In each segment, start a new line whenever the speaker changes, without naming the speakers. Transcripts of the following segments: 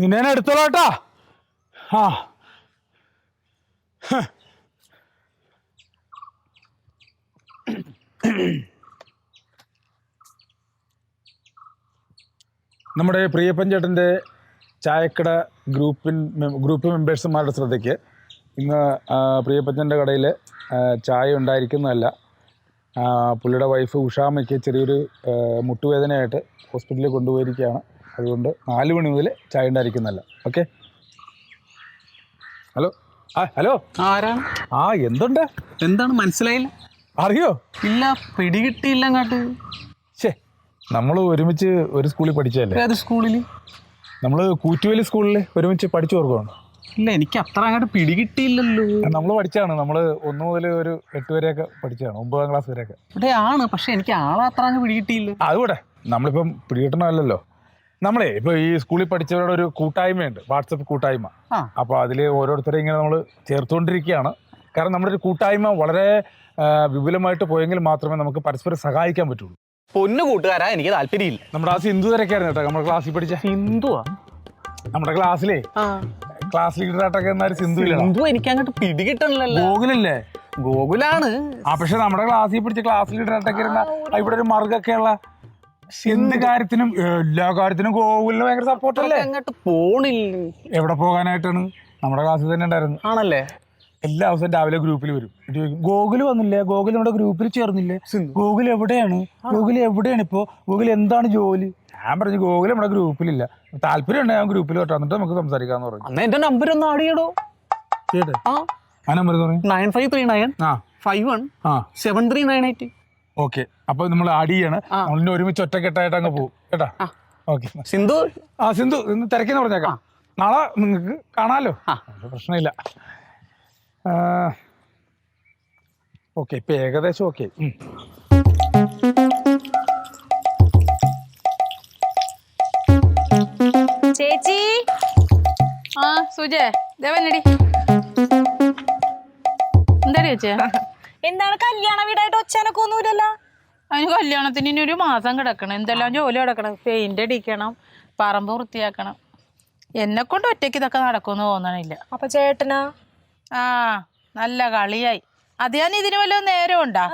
നിന്നെ എടുത്തോളാട്ടാ. ആ നമ്മുടെ പ്രിയപ്പൻ ചേട്ടൻ്റെ ചായക്കട ഗ്രൂപ്പ് മെമ്പേഴ്സുമാരുടെ ശ്രദ്ധയ്ക്ക് ഇന്ന് പ്രിയപ്പച്ചൻ്റെ കടയിൽ ചായ ഉണ്ടായിരിക്കുന്നതല്ല. പുള്ളിയുടെ വൈഫ് ഉഷാമ്മയ്ക്ക് ചെറിയൊരു മുട്ടുവേദനയായിട്ട് ഹോസ്പിറ്റലിൽ കൊണ്ടുപോയിരിക്കുകയാണ്. അതുകൊണ്ട് 4 മണി മുതൽ ചായ ഉണ്ടായിരിക്കുന്നതല്ല. ഓക്കെ. ഹലോ ഹലോ
ആരാണ്?
എന്തുണ്ട്?
എന്താണ് മനസ്സിലായില്ല?
അറിയോ?
ഇല്ല, പിടികിട്ടിയില്ല. അങ്ങോട്ട്
നമ്മൾ ഒരുമിച്ച് ഒരു സ്കൂളിൽ പഠിച്ചതല്ലേ?
ഏത് സ്കൂളിൽ?
നമ്മൾ കൂറ്റുവേലി സ്കൂളിൽ ഒരുമിച്ച് പഠിച്ചു ഓർക്കുവാണ്.
ഇല്ല, എനിക്ക് അത്ര അങ്ങോട്ട് പിടികിട്ടിയില്ലല്ലോ.
നമ്മൾ പഠിച്ചാണ്. നമ്മൾ 1 മുതൽ ഒരു 8 വരെയൊക്കെ പഠിച്ചതാണ്, 9ാം ക്ലാസ് വരെയൊക്കെ.
ഇവിടെയാണ്, പക്ഷെ എനിക്ക് ആളെ അത്ര അങ്ങ് പിടികിട്ടിയില്ല.
അതുകൂടെ നമ്മളിപ്പം പിടികിട്ടണമല്ലോ. നമ്മളെ ഇപ്പോൾ ഈ സ്കൂളിൽ പഠിച്ചവരുടെ ഒരു കൂട്ടായ്മയുണ്ട്, വാട്സപ്പ് കൂട്ടായ്മ. അപ്പോൾ അതിൽ ഓരോരുത്തരെ ഇങ്ങനെ നമ്മൾ ചേർത്തുകൊണ്ടിരിക്കുകയാണ്. കാരണം നമ്മുടെ ഒരു കൂട്ടായ്മ വളരെ വിപുലമായിട്ട് പോയെങ്കിൽ മാത്രമേ നമുക്ക് പരസ്പരം സഹായിക്കാൻ പറ്റുള്ളൂ.
പൊന്നു കൂട്ടുകാരാ, എനിക്ക് താല്പര്യമില്ല.
നമ്മുടെ സിന്ധു തിരക്കായിരുന്നു കേട്ടോ, നമ്മുടെ ക്ലാസ്സിൽ പഠിച്ച
സിന്ധുവാ.
നമ്മുടെ ക്ലാസ്സിലെ ക്ലാസ് ലീഡറായിട്ടൊക്കെ എന്നാലും സിന്ധു
എനിക്ക് അങ്ങോട്ട് പിടികിട്ടണല്ലോ.
ഗോകുലല്ലേ?
ഗോകുലാണ്.
പക്ഷെ നമ്മുടെ ക്ലാസ്സിൽ പഠിച്ച ക്ലാസ് ലീഡറായിട്ടൊക്കെ ഇരുന്ന ഇവിടെ ഒരു മറുകൊക്കെയുള്ള എന്ത് കാര്യത്തിനും എല്ലാ കാര്യത്തിനും ഗോകുലിന് ഭയങ്കര സപ്പോർട്ടല്ലേ?
അങ്ങോട്ട് പോണില്ല.
എവിടെ പോകാനായിട്ടാണ്? നമ്മുടെ ക്ലാസ്സിൽ തന്നെ ഉണ്ടായിരുന്നു.
ആണല്ലേ?
എല്ലാ ദിവസവും രാവിലെ ഗ്രൂപ്പിൽ വരും. ഗോകുൽ വന്നില്ലേ? ഗോകുൽ നമ്മുടെ ഗ്രൂപ്പിൽ ചേർന്നില്ലേ? ഗോകുൽ എവിടെയാണ്? ഇപ്പോ ഗോകുൽ എന്താണ് ജോലി? ഞാൻ പറഞ്ഞു ഗോകുൽ നമ്മുടെ ഗ്രൂപ്പിലില്ല, താല്പര്യം ഉണ്ട്, ഞാൻ ഗ്രൂപ്പിൽ തൊട്ട് വന്നിട്ട് നമുക്ക് സംസാരിക്കാന്ന് പറഞ്ഞു.
എന്റെ നമ്പർ ഒന്ന് ആഡ് ചെയ്യടോ.
ആ നമ്പർ
9539517398.
ഓക്കെ. അപ്പൊ നമ്മൾ ആഡ് ചെയ്യാണ്. നമ്മളിന് ഒരുമിച്ച് ഒറ്റക്കെട്ടായിട്ട് അങ്ങ് പോകും കേട്ടാ. ഓക്കെ.
സിന്ധു
സിന്ധു ഇന്ന് തിരക്കെന്ന് പറഞ്ഞേക്കാം. നാളെ നിങ്ങൾക്ക് കാണാലോ, പ്രശ്നമില്ല. ഓക്കെ, ഇപ്പൊ ഏകദേശം ഓക്കെ.
ചേച്ചി. സുജേ ദേവനടി. എന്താടി ചേച്ചി? എന്താണ് കല്യാണ വീടായിട്ട് ഒച്ചാനൊക്കെ ഒന്നുമില്ലല്ലോ? അതിന് കല്യാണത്തിന് ഇനി 1 മാസം കിടക്കണം. എന്തെല്ലാം ജോലി കിടക്കണം. പെയിന്റ് അടിക്കണം, പറമ്പ് വൃത്തിയാക്കണം. എന്നെ കൊണ്ട് ഒറ്റയ്ക്ക് ഇതൊക്കെ നടക്കുമെന്ന് തോന്നണില്ല.
അപ്പൊ ചേട്ടനാ?
നല്ല കളിയായി. അത് ഞാൻ ഇതിന് വല്ല നേരം ഉണ്ടാ?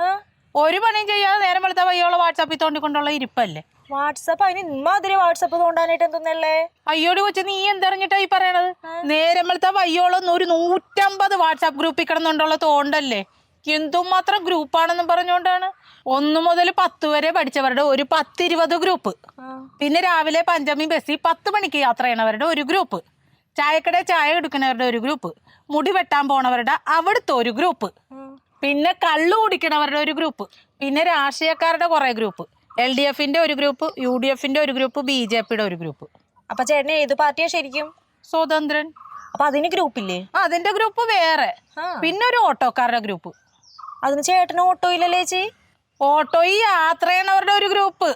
ഒരു പണിയും ചെയ്യാതെ നേരം വെളുത്ത വയ്യോളം വാട്സാപ്പിൽ തോണ്ടിക്കൊണ്ടുള്ള ഇരിപ്പല്ലേ.
വാട്സപ്പ് അതിന് ഇമ്മാതിരി വാട്സപ്പ് തോണ്ടാനായിട്ട് എന്തൊന്നല്ലേ?
അയ്യോടി കൊച്ചു, നീ എന്തറിഞ്ഞിട്ടാ ഈ പറയണത്? നേരം വെളുത്ത വയ്യോളം ഒരു 150 വാട്സാപ്പ് ഗ്രൂപ്പിൽ കിടന്നുകൊണ്ടുള്ള തോണ്ടല്ലേ. എന്തുമാത്രം ഗ്രൂപ്പാണെന്നും പറഞ്ഞുകൊണ്ടാണ്. 1 മുതൽ 10 വരെ പഠിച്ചവരുടെ ഒരു 10-20 ഗ്രൂപ്പ്. പിന്നെ രാവിലെ പഞ്ചമി ബസ്സിൽ 10 മണിക്ക് യാത്ര ചെയ്യണവരുടെ ഒരു ഗ്രൂപ്പ്. ചായക്കട ചായ എടുക്കുന്നവരുടെ ഒരു ഗ്രൂപ്പ്. മുടി വെട്ടാൻ പോണവരുടെ അവിടുത്തെ ഒരു ഗ്രൂപ്പ്. പിന്നെ കള്ളു കുടിക്കണവരുടെ ഒരു ഗ്രൂപ്പ്. പിന്നെ രാഷ്ട്രീയക്കാരുടെ കുറെ ഗ്രൂപ്പ്. LDFന്റെ ഒരു ഗ്രൂപ്പ്, UDFന്റെ ഒരു ഗ്രൂപ്പ്, BJPയുടെ ഒരു ഗ്രൂപ്പ്.
അപ്പൊ ചേട്ടന് ഏത് പാർട്ടിയാ ശരിക്കും?
സ്വതന്ത്രൻ.
അപ്പൊ അതിന് ഗ്രൂപ്പില്ലേ?
അതിന്റെ ഗ്രൂപ്പ് വേറെ. പിന്നെ ഒരു ഓട്ടോക്കാരുടെ ഗ്രൂപ്പ്.
അതിന് ചേട്ടന് ഓട്ടോ ഇല്ലല്ലേ ചേച്ചി?
ഓട്ടോയിൽ യാത്ര ചെയ്യണവരുടെ ഒരു ഗ്രൂപ്പ്.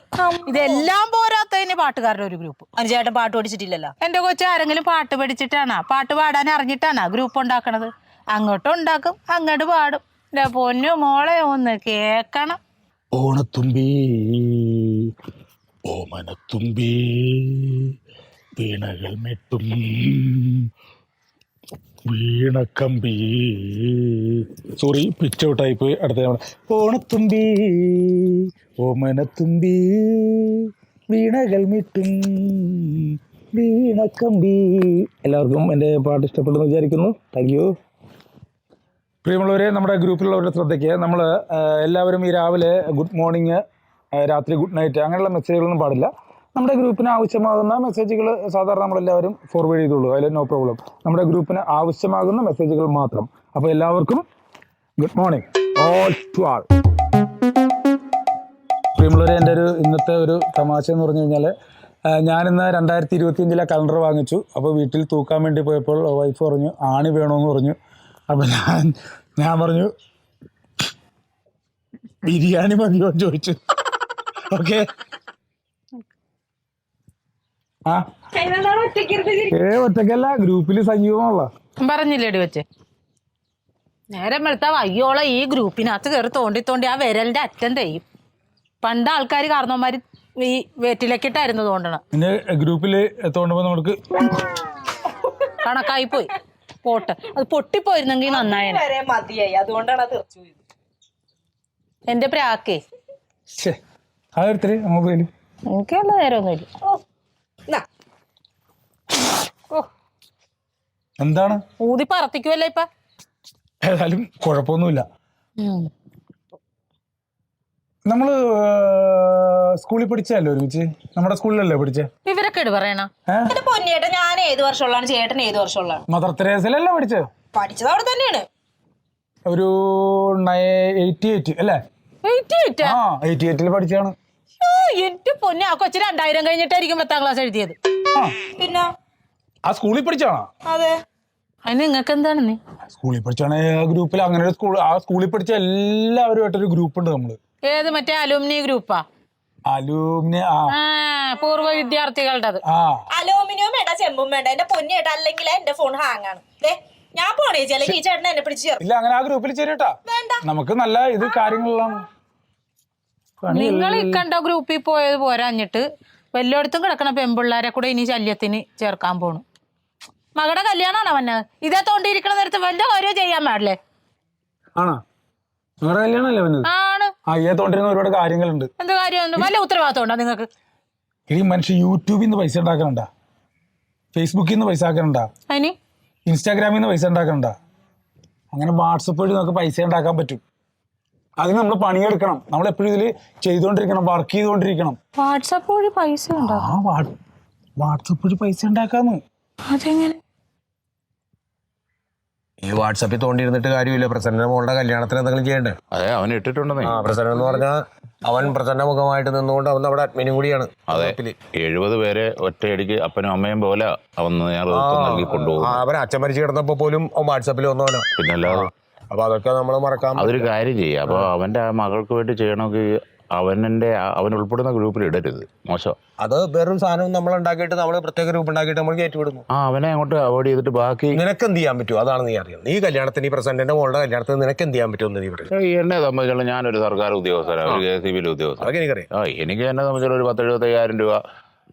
ഇതെല്ലാം പോരാത്തതിന് പാട്ടുകാരുടെ ഒരു ഗ്രൂപ്പ്.
അതിന് ചേട്ടൻ പാട്ട് പഠിച്ചിട്ടില്ലല്ലോ.
എന്റെ കൊച്ചു ആരെങ്കിലും പാട്ട് പഠിച്ചിട്ടാണോ, പാട്ട് പാടാൻ അറിഞ്ഞിട്ടാണോ ഗ്രൂപ്പ് ഉണ്ടാക്കണത്? അങ്ങോട്ടും ഉണ്ടാക്കും, അങ്ങോട്ട് പാടും. എന്റെ പൊന്നു മോളെ ഒന്ന് കേക്കണം.
ഓണത്തുമ്പി ഓമനത്തുമ്പി വീണകൾ മെട്ടും വീണക്കമ്പി. സോറി, പിച്ച് ഔട്ടായി പോയി. അടുത്ത ഓണത്തുമ്പി ഓമനത്തുമ്പി വീണകൾ മെട്ടും വീണക്കമ്പി. എല്ലാവർക്കും എൻ്റെ പാട്ട് ഇഷ്ടപ്പെട്ടെന്ന് വിചാരിക്കുന്നു. Thank you. പ്രിയമുള്ളവരെ, നമ്മുടെ ഗ്രൂപ്പിലുള്ളവരുടെ ശ്രദ്ധയ്ക്ക് നമ്മൾ എല്ലാവരും ഈ രാവിലെ ഗുഡ് മോർണിംഗ്, രാത്രി ഗുഡ് നൈറ്റ് അങ്ങനെയുള്ള മെസ്സേജുകളൊന്നും പാടില്ല. നമ്മുടെ ഗ്രൂപ്പിന് ആവശ്യമാകുന്ന മെസ്സേജുകൾ സാധാരണ നമ്മളെല്ലാവരും ഫോർവേഡ് ചെയ്തോളൂ, അതിൽ നോ പ്രോബ്ലം. നമ്മുടെ ഗ്രൂപ്പിന് ആവശ്യമാകുന്ന മെസ്സേജുകൾ മാത്രം. അപ്പോൾ എല്ലാവർക്കും good morning, all to all. പ്രിയമുള്ളവരെ, എൻ്റെ ഇന്നത്തെ ഒരു തമാശ എന്ന് പറഞ്ഞു കഴിഞ്ഞാൽ, ഞാനിന്ന് 2025 കലണ്ടർ വാങ്ങിച്ചു. അപ്പോൾ വീട്ടിൽ തൂക്കാൻ വേണ്ടി പോയപ്പോൾ വൈഫ് പറഞ്ഞു ആണി വേണമെന്ന് പറഞ്ഞു. അപ്പം ഞാൻ പറഞ്ഞു ബിരിയാണി മതിയോ എന്ന് ചോദിച്ചു. ഓക്കെ. ഒറ്റക്കല്ല, ഗ്രൂപ്പിൽ സജീവമാണല്ലോ.
പറഞ്ഞില്ലേടി വെച്ച് നേരം വെളുത്ത വയ്യോളം ഈ ഗ്രൂപ്പിനകത്ത് കയറി തോണ്ടി തോണ്ടി ആ വിരലിന്റെ അറ്റം തെയ്യും. പണ്ട് ആൾക്കാർ കാരണവന്മാർ ഈ വെറ്റിലേക്കിട്ടായിരുന്നു തോണ്ടണം.
നിന്റെ ഗ്രൂപ്പിൽ തോണ്ടുമ്പോൾ നമുക്ക്
കണക്കായി പോയി. പോട്ടെ, അത് പൊട്ടിപ്പോയിരുന്നെങ്കിൽ നന്നായേനെ.
വരെ മതിയായി, അതുകൊണ്ടാണ് അത് തെറിച്ചു പോയത്.
എന്റെ പ്രാക്കേ
അതെടുത്തിട്ട് മൊബൈല്
എനിക്കുള്ള നേരമൊന്നുമില്ല.
എന്നാ,
എന്താണ്
ഊതി പറത്തിക്കുമല്ലോ ഇപ്പൊ.
ഏതായാലും കുഴപ്പമൊന്നുമില്ല. നമ്മള് സ്കൂളിൽ പഠിച്ചല്ലോ ഒരുമിച്ച്, നമ്മുടെ സ്കൂളിലല്ലേ പഠിച്ചേ?
ഇവരൊക്കെ ഇട് പറയണ
എന്റെ പൊന്നിയേട്ടൻ ഞാൻ ഏത് വർഷമുള്ളതാണ്, ചേട്ടൻ ഏത് വർഷമുള്ളതാണ്?
മദർ തെരേസയിലല്ലേ പഠിച്ചേ?
പഠിച്ചത് അവിടെ തന്നെയാണ്.
ഒരു 88 അല്ലേ?
88?
ആ 88 പഠിച്ചാണ്.
എന്റെ പൊന്നെ, ആ കൊച്ചു 2000 കഴിഞ്ഞിട്ടായിരിക്കും 10ാം ക്ലാസ് എഴുതിയത്.
ആ
പിന്നെ
ആ സ്കൂളിൽ പഠിച്ചാണോ?
അതെ.
അതിന് നിങ്ങൾക്ക് എന്താണ് നീ?
സ്കൂളിൽ പഠിച്ചാണ്. ഗ്രൂപ്പിൽ അങ്ങനെ ഒരു ആ സ്കൂളിൽ പഠിച്ച എല്ലാവരുമായിട്ടൊരു ഗ്രൂപ്പ് ഉണ്ട് നമ്മള്.
ഏത്, മറ്റേ അലൂമിനി ഗ്രൂപ്പാ?
അലൂമിനി.
പൂർവ്വ വിദ്യാർത്ഥികളുടെ.
അലൂമിനിയം വേണ്ട, ചെമ്പും വേണ്ട എന്റെ പൊന്നിയേട്ട, അല്ലെങ്കിൽ എന്റെ ഫോൺ ഹാങ് ആണ്. ഞാൻ പോണേ അല്ലെങ്കിൽ ഈ ചേട്ടൻ എന്നെ പിടിച്ച് ചേർക്കും.
ഇല്ല, അങ്ങനെ ആ ഗ്രൂപ്പിൽ ചേരട്ടാ. നമുക്ക് നല്ല ഇത് കാര്യങ്ങളെല്ലാം.
നിങ്ങൾ ഈ കണ്ട ഗ്രൂപ്പിൽ പോയത് പോരാഞ്ഞിട്ട് വല്ലയിടത്തും കിടക്കണ പെമ്പിള്ളാരെ കൂടെ ഇനി ശല്യത്തിന് ചേർക്കാൻ പോണു. മകളുടെ കല്യാണമാണോ വന്നത്? ഇതേ തോണ്ടിയിരിക്കണ നേരത്ത് വല്ല കാര്യവും ചെയ്യാൻ പാടില്ലേ?
ആണോ? നിങ്ങളുടെ കല്യാണല്ലേ വന്നത്?
ആണ്.
തോണ്ടിരുന്ന ഒരുപാട് കാര്യങ്ങളുണ്ട്.
എന്ത് കാര്യമൊന്നും വല്ല ഉത്തരവാദിത്വം ഉണ്ടോ നിങ്ങൾക്ക്?
ഈ മനുഷ്യൻ യൂട്യൂബിൽ നിന്ന് പൈസ ഉണ്ടാക്കണണ്ട, ഫേസ്ബുക്കിൽ നിന്ന് പൈസ ആക്കണണ്ട,
അതിന്
ഇൻസ്റ്റാഗ്രാമിൽ നിന്ന് പൈസ ഉണ്ടാക്കണണ്ട. അങ്ങനെ വാട്സപ്പ് വഴി നമുക്ക് പൈസ ഉണ്ടാക്കാൻ പറ്റും. അതിന് നമ്മൾ പണിയെടുക്കണം. നമ്മൾ എപ്പോഴും ഇതിൽ ചെയ്തുകൊണ്ടിരിക്കണം, വർക്ക് ചെയ്തുകൊണ്ടിരിക്കണം.
വാട്സാപ്പ് വഴി പൈസ
വാട്സപ്പ് വഴി പൈസ ഉണ്ടാക്കാന്ന്.
അതെങ്ങനെ?
ഈ വാട്സാപ്പിൽ തോണ്ടിയിരുന്നിട്ട് കാര്യമില്ല. പ്രസന്ന മോളുടെ കല്യാണത്തിന് എന്തെങ്കിലും ചെയ്യണ്ടേ?
അതെ, അവൻ ഇട്ടിട്ടുണ്ടെന്നേ.
പ്രസന്ന എന്ന് പറഞ്ഞാൽ അവൻ പ്രസന്ന മുഖമായിട്ട് നിന്നുകൊണ്ട് അവൻ നമ്മുടെ അഡ്മിനും കൂടിയാണ്.
അതെ, 70 പേരെ ഒറ്റയടിക്ക് അപ്പനും അമ്മയും പോലെ അവൻ നേതൃത്വം നൽകി കൊണ്ടുപോകും.
അവൻ അച്ഛൻ മരിച്ചു കിടന്നപ്പോ പോലും അവൻ വാട്സാപ്പിൽ വന്നവനോ.
പിന്നല്ലാതെ
അപ്പൊ അതൊക്കെ നമ്മൾ മറക്കാൻ.
അതൊരു കാര്യം ചെയ്യാം. അപ്പൊ അവന്റെ ആ മകൾക്ക് വേണ്ടി ചെയ്യണമെങ്കിൽ അവൻ ഉൾപ്പെടുന്ന ഗ്രൂപ്പിൽ ഇടരുത്. മോശം.
അത് വെറും സാധനം നമ്മൾ ഉണ്ടാക്കിയിട്ട് നമ്മൾ പ്രത്യേക ഗ്രൂപ്പ് ഉണ്ടാക്കിയിട്ട് നമ്മൾ കയറ്റിവിടുന്നു.
അവനെ അങ്ങോട്ട് അവോയ്ഡ് ചെയ്തിട്ട് ബാക്കി
നിനക്ക് എന്ത് ചെയ്യാൻ പറ്റും? അതാണ് നീ അറിയാം. നീ കല്യാണത്തിന് ഈ പ്രസന്റിന്റെ മോളുടെ കല്യാണത്തിന് നിനക്ക് എന്ത് ചെയ്യാൻ പറ്റുമെന്ന് നീ പറയും.
എന്നെ സംബന്ധിച്ചുള്ള ഞാനൊരു സർക്കാർ ഉദ്യോഗസ്ഥരാണ്, ഒരു KCB ഉദ്യോഗസ്ഥൻ.
അതൊക്കെ എനിക്കറിയാം.
എനിക്ക് എന്നെ സംബന്ധിച്ചുള്ള ഒരു 10,75,000 രൂപ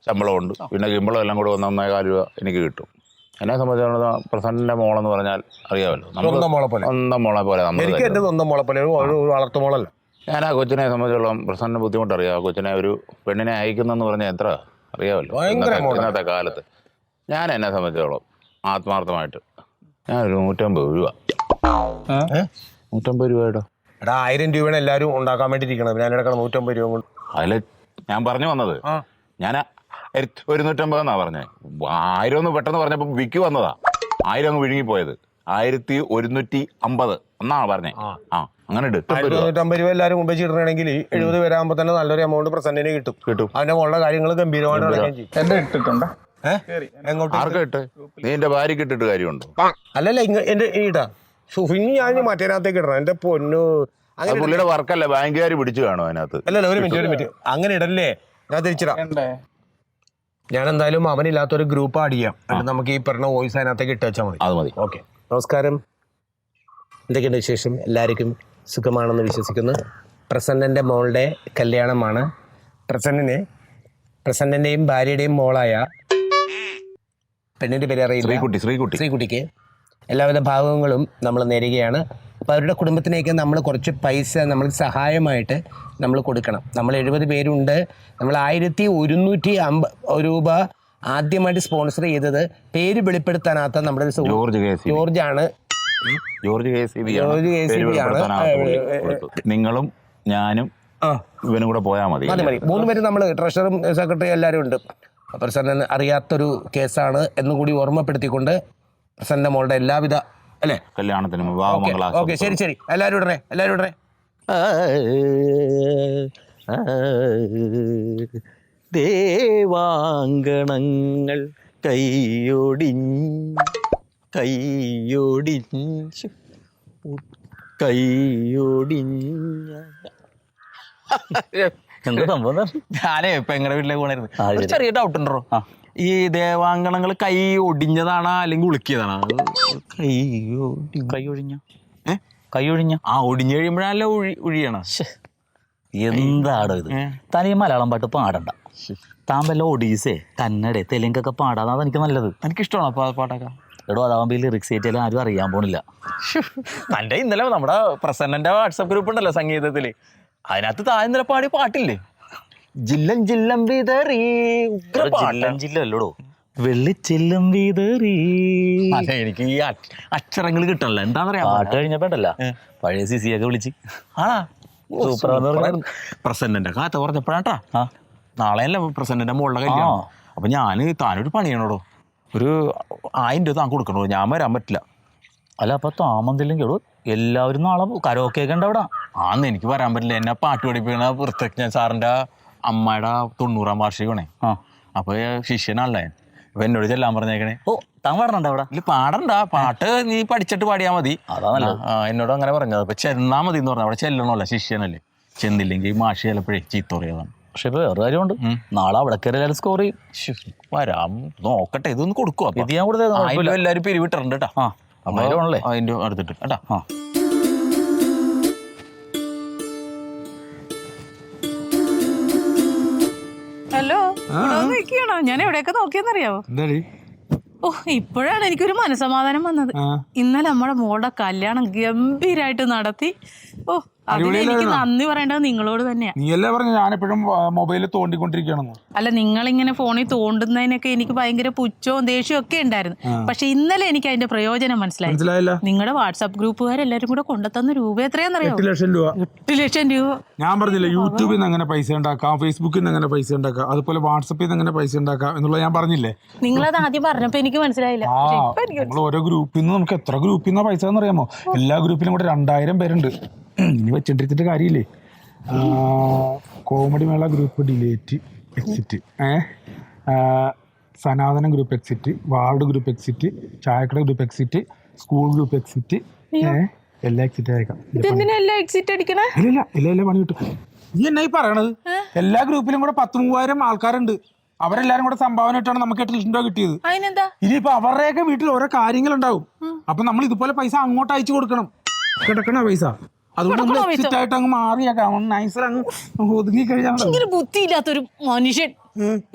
ശമ്പളമുണ്ട്. പിന്നെ ശമ്പളം എല്ലാം കൂടെ 1,400 രൂപ എനിക്ക് കിട്ടും. എന്നെ സംബന്ധിച്ചുള്ള പ്രസന്റിന്റെ മോളെന്ന് പറഞ്ഞാൽ അറിയാമല്ലോ,
സ്വന്തം മോളെ പോലെ.
സ്വന്തം മോളെ പോലെ.
എനിക്ക് എന്റെ സ്വന്തം മോളെ പോലെ, വളർത്തു മോളല്ല.
ഞാൻ ആ കൊച്ചിനെ സംബന്ധിച്ചുള്ള പ്രസന്റിന് ബുദ്ധിമുട്ടറിയാം. ആ കൊച്ചിനെ ഒരു പെണ്ണിനെ അയക്കുന്നെന്ന് പറഞ്ഞാൽ എത്ര അറിയാമല്ലോ ഇന്നത്തെ കാലത്ത്. ഞാൻ എന്നെ സംബന്ധിച്ചോളം ആത്മാർത്ഥമായിട്ട് ഞാനൊരു 150 രൂപ 150 രൂപയുടെ
എടാ 1000 രൂപയാണ് എല്ലാവരും ഉണ്ടാക്കാൻ വേണ്ടി ഇരിക്കണം. ഞാൻ എടുക്കണം 150 രൂപ കൊണ്ട്.
അതിൽ ഞാൻ പറഞ്ഞു വന്നത്, ഞാൻ 150 എന്നാ പറഞ്ഞത്. 1000 ഒന്ന് പെട്ടെന്ന് പറഞ്ഞപ്പോൾ വിക്ക് വന്നതാ. 1000 അങ്ങ് വിഴുങ്ങിപ്പോയത്. 1150 എന്നാണ് പറഞ്ഞേ. അങ്ങനെ
150 രൂപ എല്ലാവരും മുമ്പ് ഇടണമെങ്കിൽ 70 പേരാകുമ്പോ തന്നെ നല്ലൊരു എമൗണ്ട് പ്രസന്റിന് കിട്ടും. അതിന്റെ മോളുടെ കാര്യങ്ങൾ ഗംഭീരമായിട്ട് നടക്കുകയും ചെയ്യും.
എന്റെ ഇട്ടിട്ടുണ്ടോ?
ആർക്കാ ഇട്ട്? നീ എന്റെ ഭാര്യക്ക് ഇട്ടിട്ട് കാര്യമുണ്ടോ?
അല്ലല്ല, എന്റെ ഈടാ സുഫിന് ഞാൻ മറ്റേനകത്തേക്ക് ഇടണം. എന്റെ പൊന്നു,
അത് പുള്ളിയുടെ വർക്കല്ല, ബാങ്കുകാർ പിടിച്ചു കാണും അതിനകത്ത്.
അല്ലല്ല, ഒരു മിനിറ്റ് അങ്ങനെ ഇടല്ലേ. ഞാൻ തിരിച്ചിടാം. ഞാൻ എന്തായാലും അവനില്ലാത്തൊരു ഗ്രൂപ്പ് ആഡ് ചെയ്യാം. എന്നിട്ട് നമുക്ക് ഈ പറഞ്ഞ വോയിസ് അതിനകത്തേക്ക് ഇട്ട് വെച്ചാൽ മതി.
അത് മതി.
ഓക്കെ. നമസ്കാരം. എന്തൊക്കെയുണ്ട് വിശേഷം? എല്ലാവർക്കും സുഖമാണെന്ന് വിശ്വസിക്കുന്നു. പ്രസന്നൻ്റെ മോളുടെ കല്യാണമാണ്. പ്രസന്നൻ്റെയും ഭാര്യയുടെയും മോളായ പെണ്ണിൻ്റെ പേര് അറിയില്ല, ശ്രീകുട്ടിക്ക് എല്ലാവിധ ഭാഗങ്ങളും നമ്മൾ നേരുകയാണ്. അപ്പോൾ അവരുടെ കുടുംബത്തിലേക്ക് നമ്മൾ കുറച്ച് പൈസ നമ്മൾ സഹായമായിട്ട് നമ്മൾ കൊടുക്കണം. നമ്മൾ 70 പേരുണ്ട്. നമ്മൾ 1150 രൂപ ആദ്യമായിട്ട് സ്പോൺസർ ചെയ്തത് പേര് വെളിപ്പെടുത്താനാത്ത നമ്മുടെ ജോർജാണ്.
നിങ്ങളും ഞാനും ഇവനും കൂടെ പോയാൽ മതി.
3 പേര് നമ്മൾ ട്രഷറും സെക്രട്ടറി എല്ലാവരും ഉണ്ട്. പ്രസന്നൻ അറിയാത്തൊരു കേസാണ് എന്നുകൂടി ഓർമ്മപ്പെടുത്തിക്കൊണ്ട് പ്രസന്ന മോളുടെ എല്ലാവിധ അല്ലേ
കല്യാണത്തിനും
ഓക്കെ. ശരി എല്ലാവരും ഇടറേ.
ദേവാങ്കണങ്ങൾ കയ്യൊടിഞ്ഞ എന്താ സംഭവം? ഞാനേ പെങ്ങളുടെ വീട്ടിലേക്ക് പോണായിരുന്നു. ഒരു ചെറിയ ഡൗട്ട് ഉണ്ടോ? ഈ ദേവാങ്കണങ്ങൾ കൈ ഒടിഞ്ഞതാണോ അല്ലെങ്കിൽ ഉളുക്കിയതാണോ? കൈയൊഴിഞ്ഞ ഒടിഞ്ഞു കഴിയുമ്പോഴല്ല ഒഴിയണം.
എന്താടോ ഇത്? തനി മലയാളം പാട്ട് പാടണ്ട. താൻ വല്ല ഒഡീസേ കന്നഡ തെലുങ്കൊക്കെ പാടാതാണ് എനിക്ക് നല്ലത്.
എനിക്കിഷ്ടമാണ് അപ്പോൾ പാട്ടൊക്കെ.
എടോ അതാവുമ്പോൾ ലിറിക്സ് ഏറ്റാലും ആരും അറിയാൻ പോണില്ല.
തൻ്റെ ഇന്നലെ നമ്മുടെ പ്രസന്നൻ്റെ വാട്സപ്പ് ഗ്രൂപ്പ് ഉണ്ടല്ലോ സംഗീതത്തിൽ, അതിനകത്ത് താഴെ ഇന്നലെ പാടിയ പാട്ടില്ലേ, ജില്ലം ജില്ലം വിതറി ഉഗ്ര പാട്ട്.
ജില്ലല്ലോടോ, വെള്ളിച്ചില്ലും വീതറി.
അതെ, എനിക്ക് ഈ അക്ഷരങ്ങൾ കിട്ടണല്ലോ. എന്താന്ന് പറയാ,
പാട്ട് കഴിഞ്ഞപ്പോണ്ടല്ല പഴയ സിസിയൊക്കെ വിളിച്ച്
ആണാ
സൂപ്പർ.
പ്രസന്നന്റെ കഥ പറഞ്ഞപ്പോഴാട്ടാ, നാളെയല്ല പ്രസന്നന്റെ മോളുടെ കല്യാണം. അപ്പൊ താനൊരു പണി ചെയ്യണോടോ, ഒരു 1000 രൂപ താൻ കൊടുക്കണോ, ഞാൻ വരാൻ പറ്റില്ല.
അല്ല അപ്പൊ താമന്തില്ലെങ്കിൽ എല്ലാവരും നാളെ കരോക്കെ ഉണ്ട് അവിടെ.
ആന്ന് എനിക്ക് വരാൻ പറ്റില്ല, എന്നെ പാട്ട് പഠിപ്പിക്കണ പൃഥ്വിജ്ഞാൻ സാറിന്റെ അമ്മയുടെ 90ാം വാർഷികമാണേ. അപ്പൊ ശിഷ്യനാണല്ലേ, അപ്പൊ എന്നോട് ചെല്ലാൻ പറഞ്ഞേക്കണേ.
ഓ, താൻ പാടണ്ട അവിടെ?
ഇല്ല പാടണ്ട, പാട്ട് നീ പഠിച്ചിട്ട് പാടിയാ മതി.
അതാണല്ലോ.
എന്നോട് അങ്ങനെ പറഞ്ഞത്. അപ്പൊ ചെന്നാ മതി എന്ന് പറഞ്ഞു, അവിടെ ചെല്ലണമല്ലോ, ശിഷ്യനല്ലേ. ചെന്നില്ലെങ്കിൽ മാഷി ചിലപ്പോഴേ ചീത്ത പറയാതാണ്.
പക്ഷെ ഇപ്പൊ വേറെ കാര്യമുണ്ട്, നാളെ അവിടെ കയറി സ്കോർ ചെയ്യും.
വരാം, നോക്കട്ടെ, ഇതൊന്ന് കൊടുക്കുവോ?
ഇത് ഞാൻ കൊടുത്തത്
എല്ലാവരും പിരിവിട്ടിട്ടുണ്ട് കേട്ടോ.
ആണല്ലേ
അതിന്റെ അടുത്തിട്ട് കേട്ടാ.
ഹലോ, നിൽക്കണോ? ഞാൻ എവിടെയൊക്കെ നോക്കിയെന്നറിയാവോ? ഓ, ഇപ്പോഴാണ് എനിക്കൊരു മനസമാധാനം വന്നത്. ഇന്നലെ നമ്മുടെ മോളുടെ കല്യാണം ഗംഭീരായിട്ട് നടത്തി. ഓ, അതിന് എനിക്ക് നന്ദി പറയേണ്ടത് നിങ്ങളോട് തന്നെയാ.
നീയല്ലേ പറഞ്ഞു ഞാനെപ്പോഴും മൊബൈലിൽ തോണ്ടിക്കൊണ്ടിരിക്കുകയാണെന്ന്.
അല്ല, നിങ്ങളിങ്ങനെ ഫോണിൽ തോണ്ടുന്നതിനൊക്കെ എനിക്ക് ഭയങ്കര പുച്ഛവും ദേഷ്യവും ഒക്കെ ഉണ്ടായിരുന്നു. പക്ഷെ ഇന്നലെ എനിക്ക് അതിന്റെ പ്രയോജനം മനസ്സിലായില്ല. നിങ്ങളുടെ വാട്സാപ്പ് ഗ്രൂപ്പുകാരെല്ലാരും കൂടെ കൊണ്ടുതന്ന രൂപ എത്രയാണെന്നറിയാം?
8 ലക്ഷം രൂപ.
8 ലക്ഷം രൂപ.
ഞാൻ പറഞ്ഞില്ല, യൂട്യൂബിൽ നിന്ന് എങ്ങനെ പൈസ ഉണ്ടാക്കാം, ഫേസ്ബുക്കിൽ നിന്ന് എങ്ങനെ പൈസ ഉണ്ടാക്കാം, അതുപോലെ വാട്സപ്പിൽ നിന്ന് എങ്ങനെ പൈസ ഉണ്ടാക്കാം എന്നുള്ളത് ഞാൻ പറഞ്ഞില്ലേ.
നിങ്ങളത് ആദ്യം പറഞ്ഞപ്പോ എനിക്ക് മനസ്സിലായില്ല.
നമ്മൾ ഓരോ ഗ്രൂപ്പിൽ നിന്ന് നമുക്ക് എത്ര ഗ്രൂപ്പിൽ നിന്നാ പൈസ എന്നറിയാമോ? എല്ലാ ഗ്രൂപ്പിലും കൂടെ 2000 പേരുണ്ട്. ഇനി വെച്ചിട്ടിട്ട് കാര്യമില്ലേ. കോമഡി മേള ഗ്രൂപ്പ് ഡിലേറ്റ് എക്സിറ്റ്, സനാതനം group exit, ward group exit, ചായക്കട group exit, school group exit, എല്ലാ എക്സിറ്റ് അയക്കാം. ഇല്ല പണി കിട്ടും. നീ എന്നാ ഈ പറയണത്? എല്ലാ ഗ്രൂപ്പിലും കൂടെ 10,000-3000 ആൾക്കാരുണ്ട്. അവരെല്ലാരും കൂടെ സംഭാവന ഇട്ടാണ് നമുക്ക് 8 ലക്ഷം രൂപ കിട്ടിയത്. ഇനിയിപ്പോ അവരുടെയൊക്കെ വീട്ടിൽ ഓരോ കാര്യങ്ങളുണ്ടാവും. അപ്പൊ നമ്മൾ ഇതുപോലെ പൈസ അങ്ങോട്ട് അയച്ചു കൊടുക്കണം. കിടക്കണ പൈസ അതുകൊണ്ട് നമ്മൾ എക്സിറ്റ് ആയിട്ട് അങ്ങ് മാറിയേക്കാം. നൈസർ അങ്ങ് ഒതുങ്ങി കഴിഞ്ഞാൽ
ബുദ്ധിയില്ലാത്തൊരു മനുഷ്യൻ.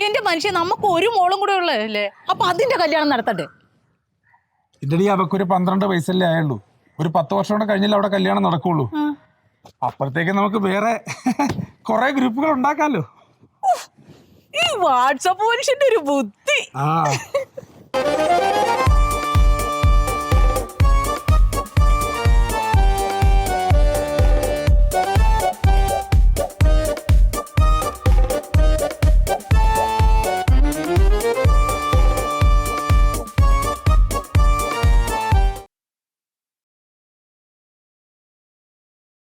എന്റെ മനുഷ്യൻ, നമുക്ക് ഒരു മോളും കൂടെ ഉള്ളതല്ലേ, അപ്പൊ അതിന്റെ കല്യാണം നടത്തട്ടെ.
ഇതിന്റെ അവക്കൊരു 12 വയസ്സല്ലേ ആയുള്ളൂ. ഒരു 10 വർഷം കൂടെ കഴിഞ്ഞാൽ അവിടെ കല്യാണം നടക്കുള്ളൂ. അപ്പഴത്തേക്ക് നമുക്ക് വേറെ കുറെ ഗ്രൂപ്പുകൾ ഉണ്ടാക്കാലോ.
ഈ വാട്സാപ്പ് മനുഷ്യന്റെ ഒരു ബുദ്ധി.